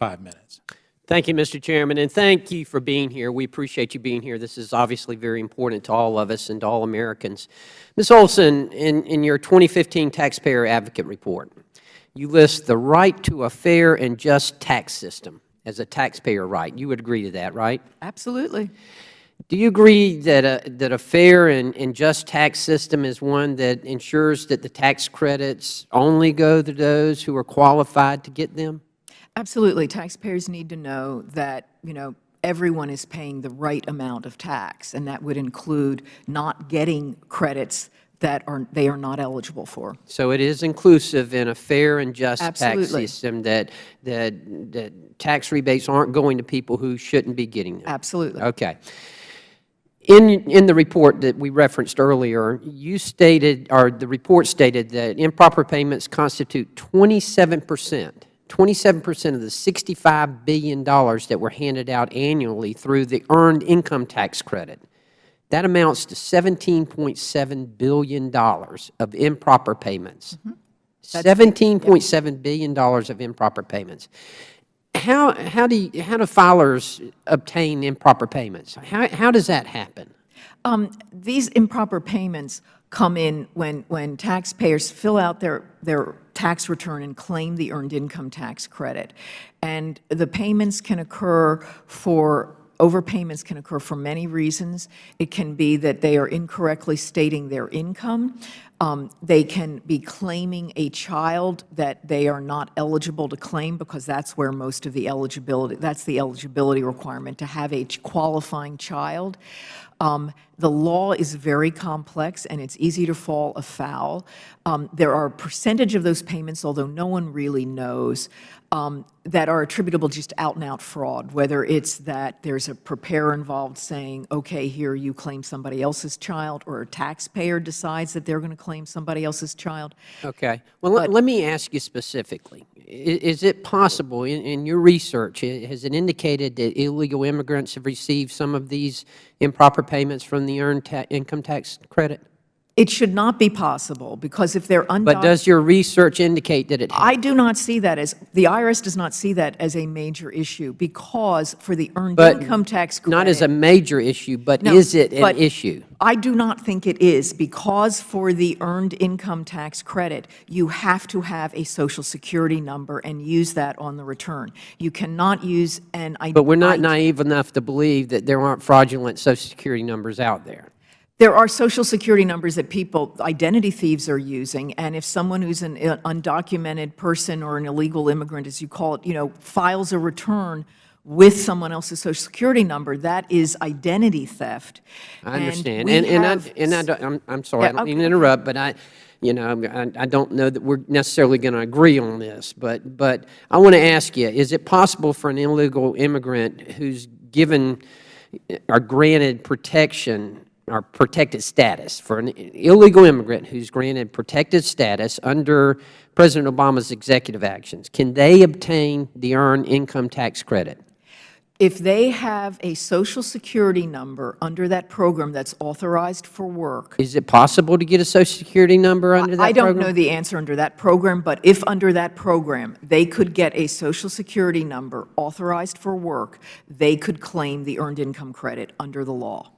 5 minutes. Thank you, Mr. Chairman, and thank you for being here. We appreciate you being here. This is obviously very important to all of us and to all Americans. Ms. Olson, in your 2015 Taxpayer Advocate Report, you list the right to a fair and just tax system as a taxpayer right. You would agree to that, right? Absolutely. Do you agree that a fair and just tax system is one that ensures that the tax credits only go to those who are qualified to get them? Absolutely. Taxpayers need to know that, everyone is paying the right amount of tax, and that would include not getting credits that they are not eligible for. So it is inclusive in a fair and just Absolutely. tax system that tax rebates aren't going to people who shouldn't be getting them. Absolutely. Okay. In the report that we referenced earlier, you stated, or the report stated, that improper payments constitute 27% of the $65 billion that were handed out annually through the Earned Income Tax Credit. That amounts to $17.7 billion of improper payments. $17.7 billion of improper payments. How do filers obtain improper payments? How does that happen? These improper payments come in when taxpayers fill out their tax return and claim the Earned Income Tax Credit. And the payments can occur overpayments can occur for many reasons. It can be that they are incorrectly stating their income. They can be claiming a child that they are not eligible to claim, because that's where most of the eligibility, that's the eligibility requirement, to have a qualifying child. The law is very complex, and it's easy to fall afoul. There are a percentage of those payments, although no one really knows, that are attributable just out-and-out fraud, whether it's that there's a preparer involved saying, okay, here you claim somebody else's child, or a taxpayer decides that they're going to claim somebody else's child. Okay. Well, let me ask you specifically. Is it possible, in your research, has it indicated that illegal immigrants have received some of these improper payments from the Earned Income Tax Credit? It should not be possible, because if they're undocumented. But does your research indicate that it has? I do not see that as, the IRS does not see that as a major issue, because for the Earned Income Tax Credit. Not as a major issue, but No, is it an issue? I do not think it is, because for the Earned Income Tax Credit, you have to have a Social Security number and use that on the return. You cannot use an ID. But we're not naive enough to believe that there aren't fraudulent Social Security numbers out there. There are Social Security numbers that identity thieves are using, and if someone who's an undocumented person or an illegal immigrant, as you call it, files a return with someone else's Social Security number, that is identity theft. I understand, I'm sorry, I don't mean to interrupt, but I don't know that we're necessarily going to agree on this, but I want to ask you: is it possible for an illegal immigrant who's given or granted protection or protected status, for an illegal immigrant who's granted protected status under President Obama's executive actions, can they obtain the Earned Income Tax Credit? If they have a Social Security number under that program that's authorized for work. Is it possible to get a Social Security number under that program? I don't know the answer under that program, but if under that program they could get a Social Security number authorized for work, they could claim the Earned Income Credit under the law.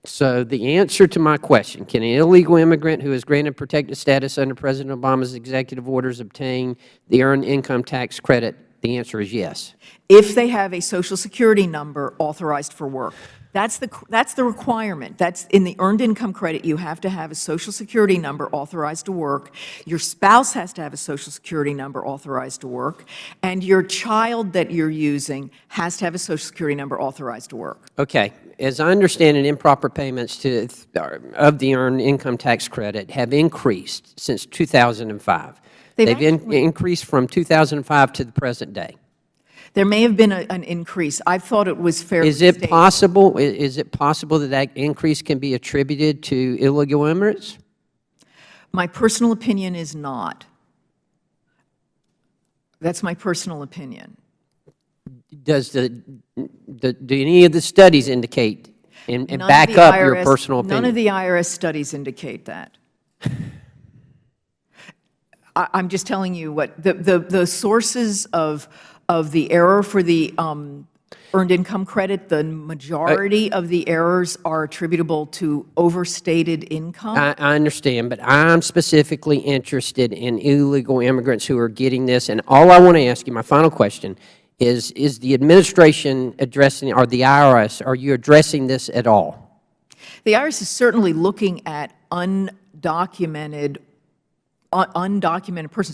So the answer to my question, can an illegal immigrant who is granted protected status under President Obama's executive orders obtain the Earned Income Tax Credit? The answer is yes. If they have a Social Security number authorized for work. That's the requirement. That's in the Earned Income Credit. You have to have a Social Security number authorized to work. Your spouse has to have a Social Security number authorized to work. And your child that you're using has to have a Social Security number authorized to work. Okay. As I understand it, improper payments of the Earned Income Tax Credit have increased since 2005. They've increased from 2005 to the present day. There may have been an increase. I thought it was fairly stable. Is it possible that that increase can be attributed to illegal immigrants? My personal opinion is not. That's my personal opinion. Does do any of the studies indicate and back up your personal opinion? None of the IRS studies indicate that. I'm just telling you what the sources of of the error for the earned income credit, the majority of the errors are attributable to overstated income? I understand, but I'm specifically interested in illegal immigrants who are getting this. And all I want to ask you, my final question, is the administration addressing, or the IRS, are you addressing this at all? The IRS is certainly looking at undocumented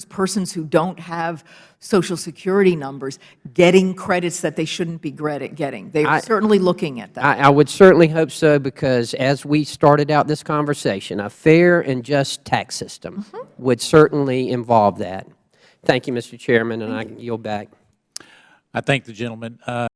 persons who don't have Social Security numbers getting credits that they shouldn't be getting. They are certainly looking at that. I would certainly hope so, because as we started out this conversation, a fair and just tax system would certainly involve that. Thank you, Mr. Chairman, and I yield back. I thank the gentleman.